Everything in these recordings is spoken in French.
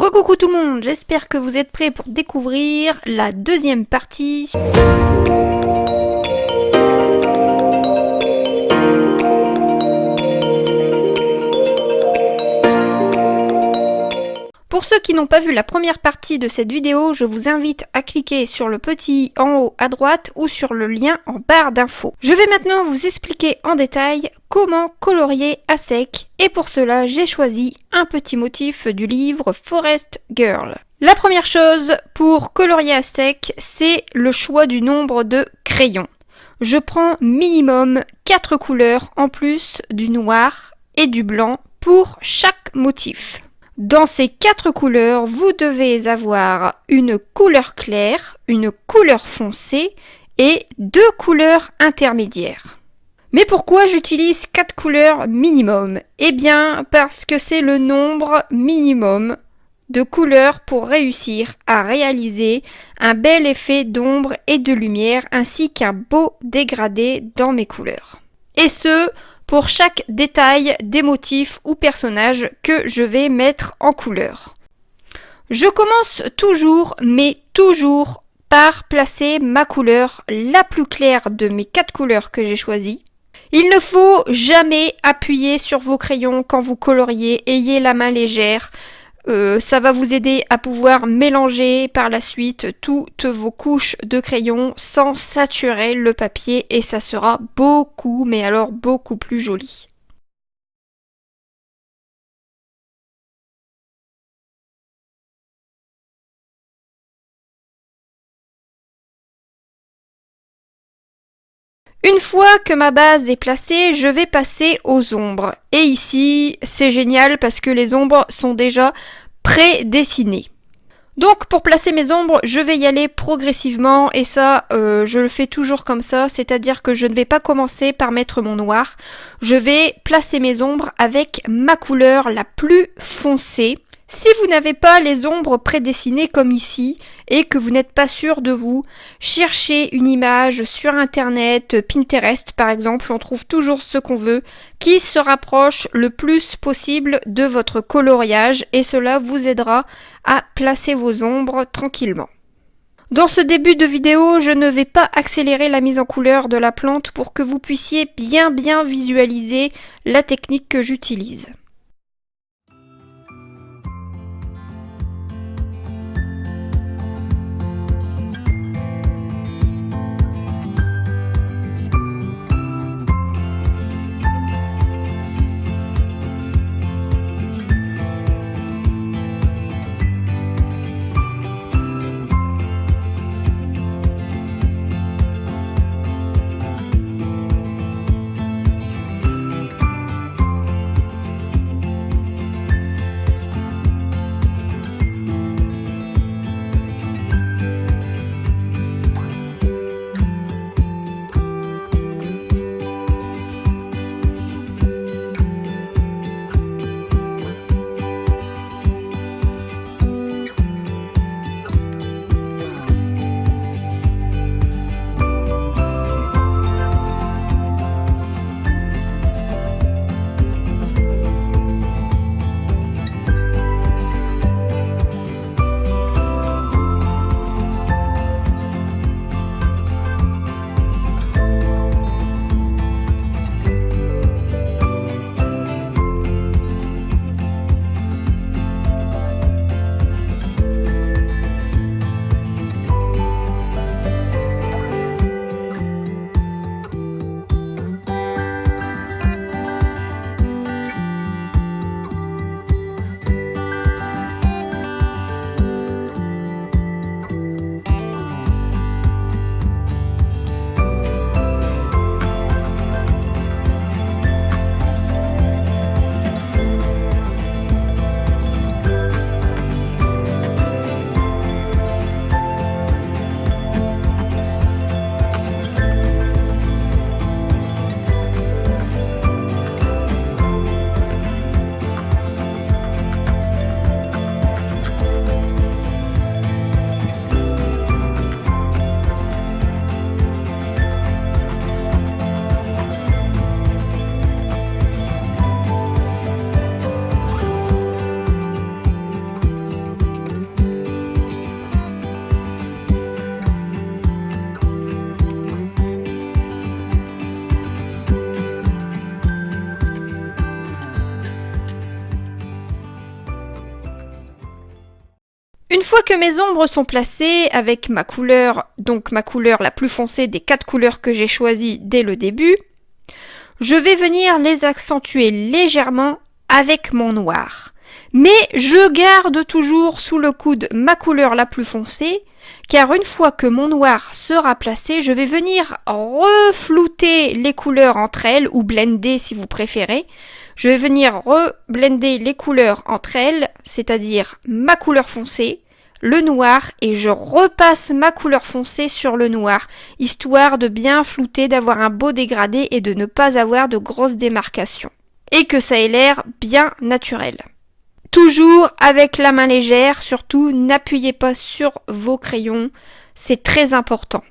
Recoucou tout le monde, j'espère que vous êtes prêts pour découvrir la deuxième partie. Pour ceux qui n'ont pas vu la première partie de cette vidéo, je vous invite à cliquer sur le petit en haut à droite ou sur le lien en barre d'infos. Je vais maintenant vous expliquer en détail comment colorier à sec et pour cela j'ai choisi un petit motif du livre Forest Girl. La première chose pour colorier à sec, c'est le choix du nombre de crayons. Je prends minimum 4 couleurs en plus du noir et du blanc pour chaque motif. Dans ces 4 couleurs, vous devez avoir une couleur claire, une couleur foncée et 2 couleurs intermédiaires. Mais pourquoi j'utilise 4 couleurs minimum? Eh bien, parce que c'est le nombre minimum de couleurs pour réussir à réaliser un bel effet d'ombre et de lumière ainsi qu'un beau dégradé dans mes couleurs. Et ce, pour chaque détail des motifs ou personnages que je vais mettre en couleur. Je commence toujours, mais toujours, par placer ma couleur la plus claire de mes 4 couleurs que j'ai choisies. Il ne faut jamais appuyer sur vos crayons quand vous coloriez, ayez la main légère. Ça va vous aider à pouvoir mélanger par la suite toutes vos couches de crayon sans saturer le papier et ça sera beaucoup, mais alors beaucoup plus joli. Une fois que ma base est placée, je vais passer aux ombres. Et ici, c'est génial parce que les ombres sont déjà pré-dessinées. Donc pour placer mes ombres, je vais y aller progressivement et ça, je le fais toujours comme ça, c'est-à-dire que je ne vais pas commencer par mettre mon noir. Je vais placer mes ombres avec ma couleur la plus foncée. Si vous n'avez pas les ombres prédessinées comme ici et que vous n'êtes pas sûr de vous, cherchez une image sur internet, Pinterest par exemple, on trouve toujours ce qu'on veut, qui se rapproche le plus possible de votre coloriage et cela vous aidera à placer vos ombres tranquillement. Dans ce début de vidéo, je ne vais pas accélérer la mise en couleur de la plante pour que vous puissiez bien visualiser la technique que j'utilise. Une fois que mes ombres sont placées avec ma couleur, donc ma couleur la plus foncée des 4 couleurs que j'ai choisies dès le début, je vais venir les accentuer légèrement avec mon noir. Mais je garde toujours sous le coude ma couleur la plus foncée, car une fois que mon noir sera placé, je vais venir reflouter les couleurs entre elles, ou blender si vous préférez. Je vais venir reblender les couleurs entre elles, c'est-à-dire ma couleur foncée, le noir, et je repasse ma couleur foncée sur le noir, histoire de bien flouter, d'avoir un beau dégradé et de ne pas avoir de grosses démarcations. Et que ça ait l'air bien naturel. Toujours avec la main légère, surtout n'appuyez pas sur vos crayons, c'est très important.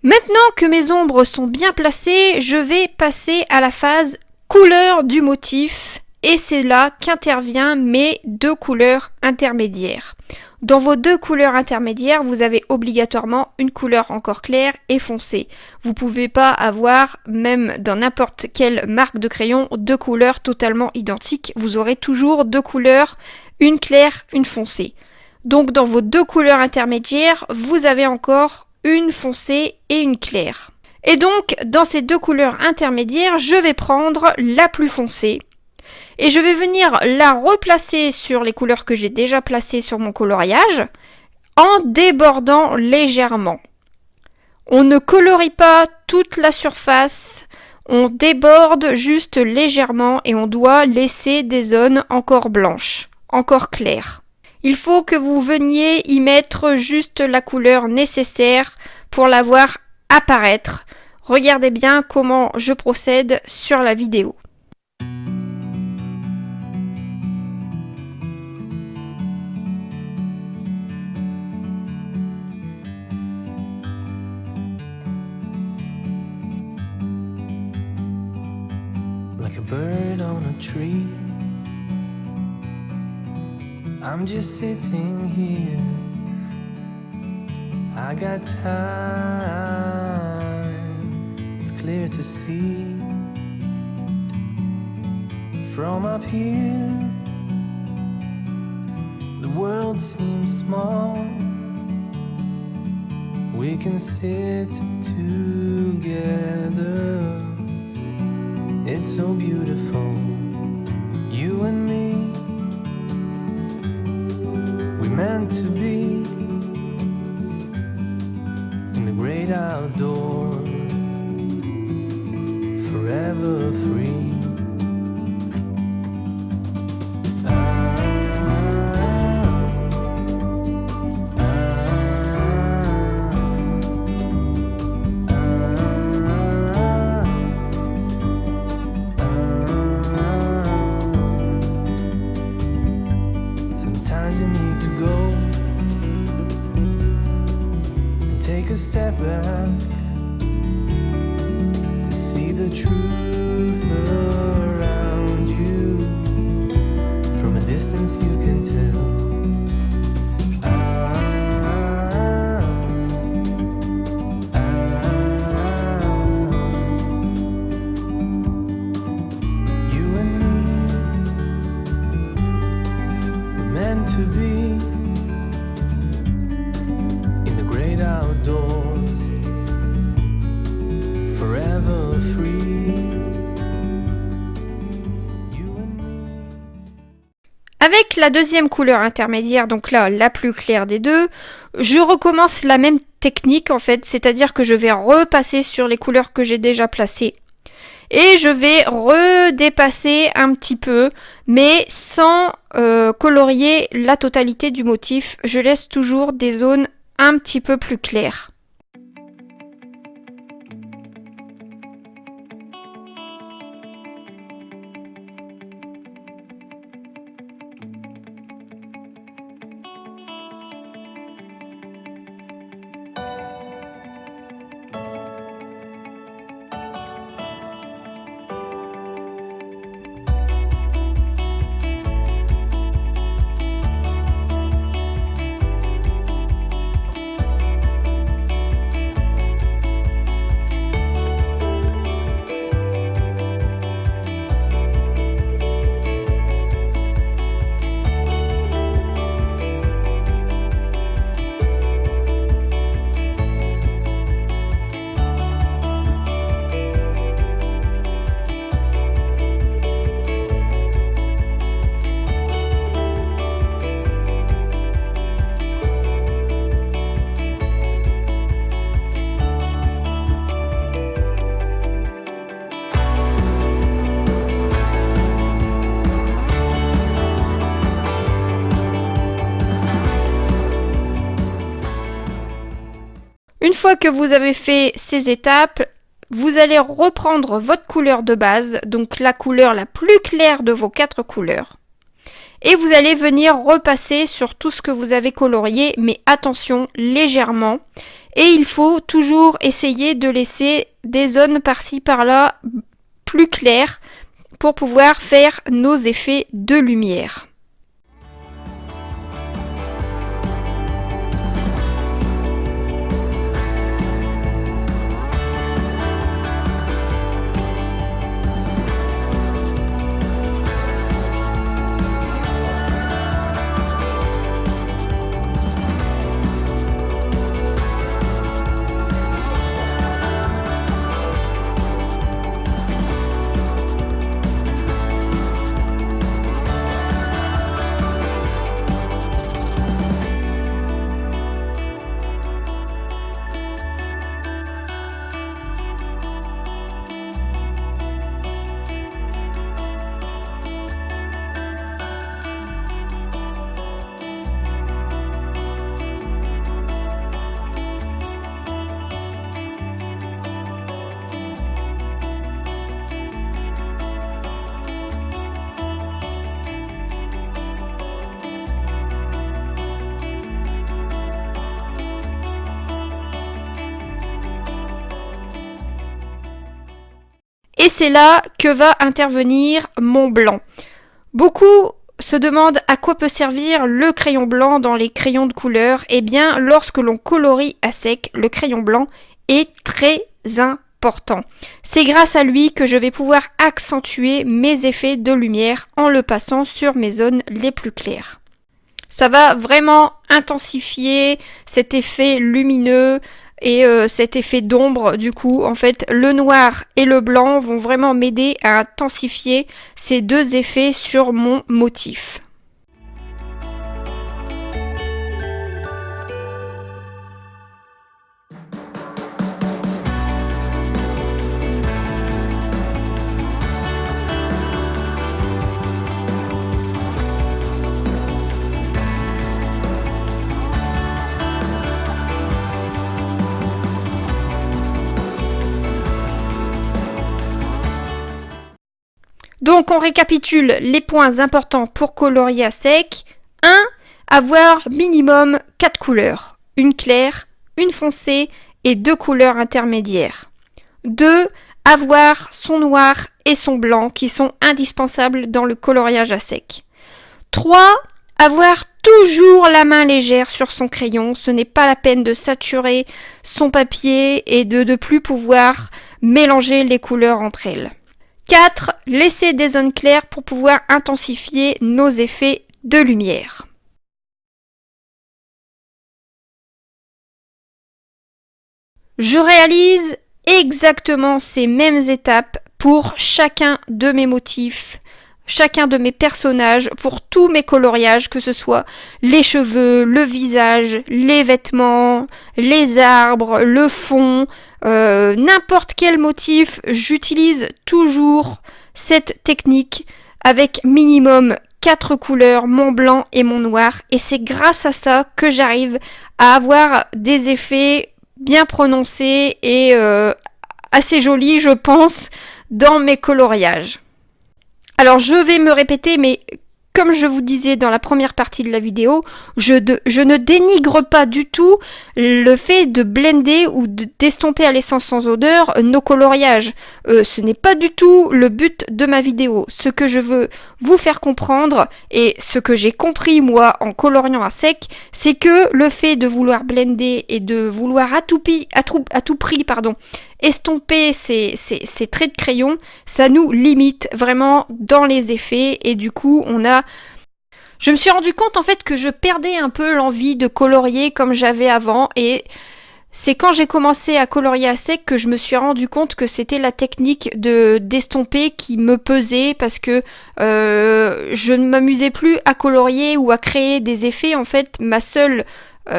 Maintenant que mes ombres sont bien placées, je vais passer à la phase couleur du motif et c'est là qu'interviennent mes 2 couleurs intermédiaires. Dans vos 2 couleurs intermédiaires, vous avez obligatoirement une couleur encore claire et foncée. Vous pouvez pas avoir, même dans n'importe quelle marque de crayon, 2 couleurs totalement identiques. Vous aurez toujours 2 couleurs, une claire, une foncée. Donc dans vos 2 couleurs intermédiaires, vous avez encore une foncée et une claire. Et donc, dans ces 2 couleurs intermédiaires, je vais prendre la plus foncée et je vais venir la replacer sur les couleurs que j'ai déjà placées sur mon coloriage en débordant légèrement. On ne colorie pas toute la surface, on déborde juste légèrement et on doit laisser des zones encore blanches, encore claires. Il faut que vous veniez y mettre juste la couleur nécessaire pour la voir apparaître. Regardez bien comment je procède sur la vidéo. Like a bird on a tree, I'm just sitting here. I got time, it's clear to see. From up here, the world seems small. We can sit together. It's so beautiful, you and me. We meant to be in the great outdoors, forever free. Sometimes you need to go and take a step back to see the truth around you. From a distance you can tell. You and me were meant to be in the great outdoors, forever free. You and me. Avec la deuxième couleur intermédiaire, donc là la plus claire des deux, je recommence la même technique en fait, c'est-à-dire que je vais repasser sur les couleurs que j'ai déjà placées. Et je vais redépasser un petit peu, mais sans colorier la totalité du motif. Je laisse toujours des zones un petit peu plus claires. Une fois que vous avez fait ces étapes, vous allez reprendre votre couleur de base, donc la couleur la plus claire de vos 4 couleurs. Et vous allez venir repasser sur tout ce que vous avez colorié, mais attention, légèrement. Et il faut toujours essayer de laisser des zones par-ci par-là plus claires pour pouvoir faire nos effets de lumière. Et c'est là que va intervenir mon blanc. Beaucoup se demandent à quoi peut servir le crayon blanc dans les crayons de couleur. Eh bien, lorsque l'on colorie à sec, le crayon blanc est très important. C'est grâce à lui que je vais pouvoir accentuer mes effets de lumière en le passant sur mes zones les plus claires. Ça va vraiment intensifier cet effet lumineux et cet effet d'ombre. Du coup, en fait, le noir et le blanc vont vraiment m'aider à intensifier ces deux effets sur mon motif. Donc on récapitule les points importants pour colorier à sec. 1. Avoir minimum 4 couleurs. Une claire, une foncée et 2 couleurs intermédiaires. 2. Avoir son noir et son blanc qui sont indispensables dans le coloriage à sec. 3. Avoir toujours la main légère sur son crayon. Ce n'est pas la peine de saturer son papier et de ne plus pouvoir mélanger les couleurs entre elles. 4. Laisser des zones claires pour pouvoir intensifier nos effets de lumière. Je réalise exactement ces mêmes étapes pour chacun de mes motifs, chacun de mes personnages, pour tous mes coloriages, que ce soit les cheveux, le visage, les vêtements, les arbres, le fond, n'importe quel motif, j'utilise toujours cette technique avec minimum 4 couleurs, mon blanc et mon noir, et c'est grâce à ça que j'arrive à avoir des effets bien prononcés et assez jolis, je pense, dans mes coloriages. Alors je vais me répéter, mais comme je vous disais dans la première partie de la vidéo, je ne dénigre pas du tout le fait de blender ou d'estomper à l'essence sans odeur nos coloriages. Ce n'est pas du tout le but de ma vidéo. Ce que je veux vous faire comprendre, et ce que j'ai compris moi en coloriant à sec, c'est que le fait de vouloir blender et de vouloir à tout prix estomper ces traits de crayon, ça nous limite vraiment dans les effets, et du coup je me suis rendu compte en fait que je perdais un peu l'envie de colorier comme j'avais avant, et c'est quand j'ai commencé à colorier à sec que je me suis rendu compte que c'était la technique d'estomper qui me pesait, parce que je ne m'amusais plus à colorier ou à créer des effets. En fait, ma seule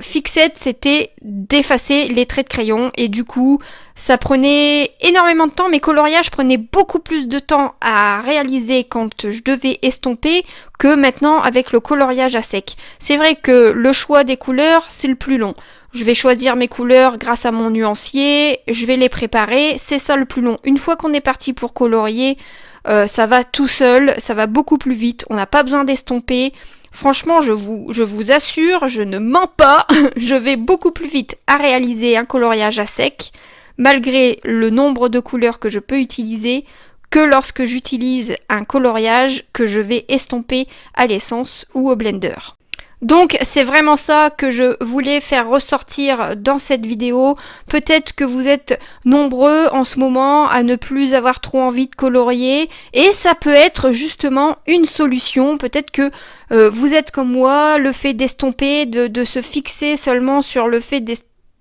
fixette, c'était d'effacer les traits de crayon, et du coup ça prenait énormément de temps. Mes coloriages prenaient beaucoup plus de temps à réaliser quand je devais estomper que maintenant avec le coloriage à sec. C'est vrai que le choix des couleurs, c'est le plus long. Je vais choisir mes couleurs grâce à mon nuancier, je vais les préparer, c'est ça le plus long. Une fois qu'on est parti pour colorier, ça va tout seul, ça va beaucoup plus vite, on n'a pas besoin d'estomper. Franchement, je vous assure, je ne mens pas, je vais beaucoup plus vite à réaliser un coloriage à sec, malgré le nombre de couleurs que je peux utiliser, que lorsque j'utilise un coloriage que je vais estomper à l'essence ou au blender. Donc c'est vraiment ça que je voulais faire ressortir dans cette vidéo. Peut-être que vous êtes nombreux en ce moment à ne plus avoir trop envie de colorier, et ça peut être justement une solution. Peut-être que vous êtes comme moi, le fait d'estomper, de se fixer seulement sur le fait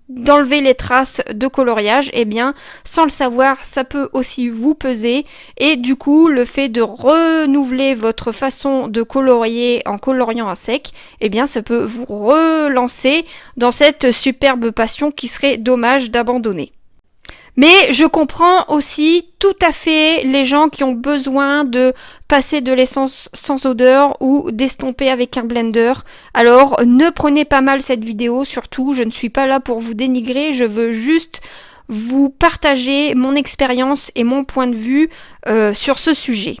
d'enlever les traces de coloriage, eh bien sans le savoir ça peut aussi vous peser, et du coup le fait de renouveler votre façon de colorier en coloriant à sec, eh bien ça peut vous relancer dans cette superbe passion qui serait dommage d'abandonner. Mais je comprends aussi tout à fait les gens qui ont besoin de passer de l'essence sans odeur ou d'estomper avec un blender. Alors ne prenez pas mal cette vidéo, surtout je ne suis pas là pour vous dénigrer, je veux juste vous partager mon expérience et mon point de vue sur ce sujet.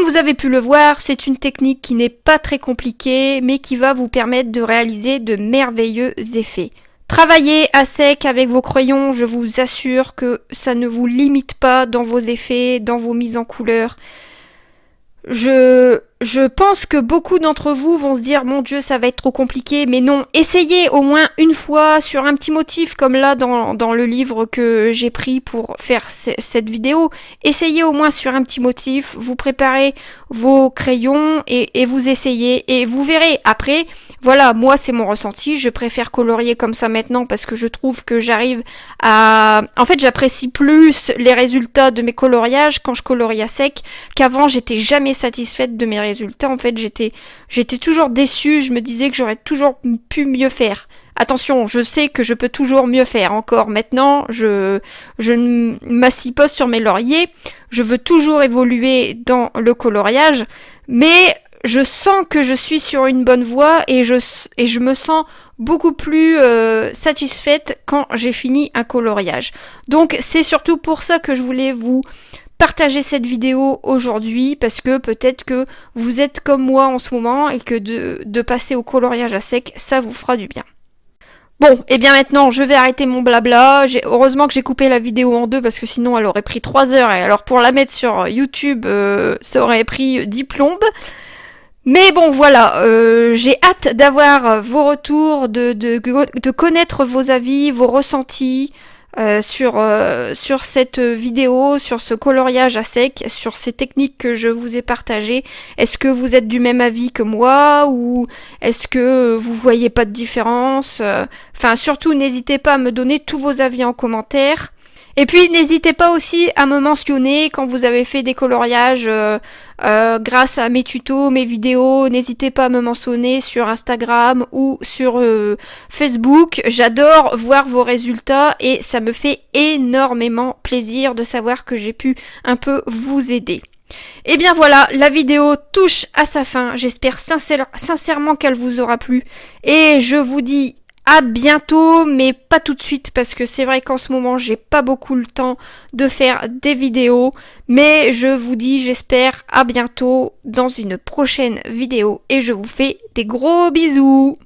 vous avez pu le voir, c'est une technique qui n'est pas très compliquée, mais qui va vous permettre de réaliser de merveilleux effets. Travaillez à sec avec vos crayons, je vous assure que ça ne vous limite pas dans vos effets, dans vos mises en couleur. Je pense que beaucoup d'entre vous vont se dire mon Dieu ça va être trop compliqué, mais non, essayez au moins une fois sur un petit motif comme là dans le livre que j'ai pris pour faire cette vidéo. Essayez au moins sur un petit motif, vous préparez vos crayons et vous essayez et vous verrez après. Voilà, moi c'est mon ressenti, je préfère colorier comme ça maintenant parce que je trouve que j'arrive à... En fait j'apprécie plus les résultats de mes coloriages quand je colorie à sec qu'avant j'étais jamais satisfaite de mes résultats. En fait j'étais toujours déçue, je me disais que j'aurais toujours pu mieux faire. Attention, je sais que je peux toujours mieux faire encore. Maintenant, je ne m'assis pas sur mes lauriers, je veux toujours évoluer dans le coloriage, mais je sens que je suis sur une bonne voie et je me sens beaucoup plus satisfaite quand j'ai fini un coloriage. Donc c'est surtout pour ça que je voulais vous partager cette vidéo aujourd'hui, parce que peut-être que vous êtes comme moi en ce moment et que de passer au coloriage à sec, ça vous fera du bien. Bon, et bien maintenant, je vais arrêter mon blabla. Heureusement que j'ai coupé la vidéo en deux parce que sinon elle aurait pris 3 heures et alors pour la mettre sur YouTube, ça aurait pris 10 plombes. Mais bon, voilà, j'ai hâte d'avoir vos retours, de connaître vos avis, vos ressentis sur cette vidéo, sur ce coloriage à sec, sur ces techniques que je vous ai partagées. Est-ce que vous êtes du même avis que moi ou est-ce que vous voyez pas de différence? Enfin, surtout, n'hésitez pas à me donner tous vos avis en commentaire. Et puis n'hésitez pas aussi à me mentionner quand vous avez fait des coloriages grâce à mes tutos, mes vidéos. N'hésitez pas à me mentionner sur Instagram ou sur Facebook. J'adore voir vos résultats et ça me fait énormément plaisir de savoir que j'ai pu un peu vous aider. Et bien voilà, la vidéo touche à sa fin. J'espère sincèrement qu'elle vous aura plu. Et je vous dis à bientôt, mais pas tout de suite parce que c'est vrai qu'en ce moment j'ai pas beaucoup le temps de faire des vidéos, mais je vous dis j'espère à bientôt dans une prochaine vidéo et je vous fais des gros bisous.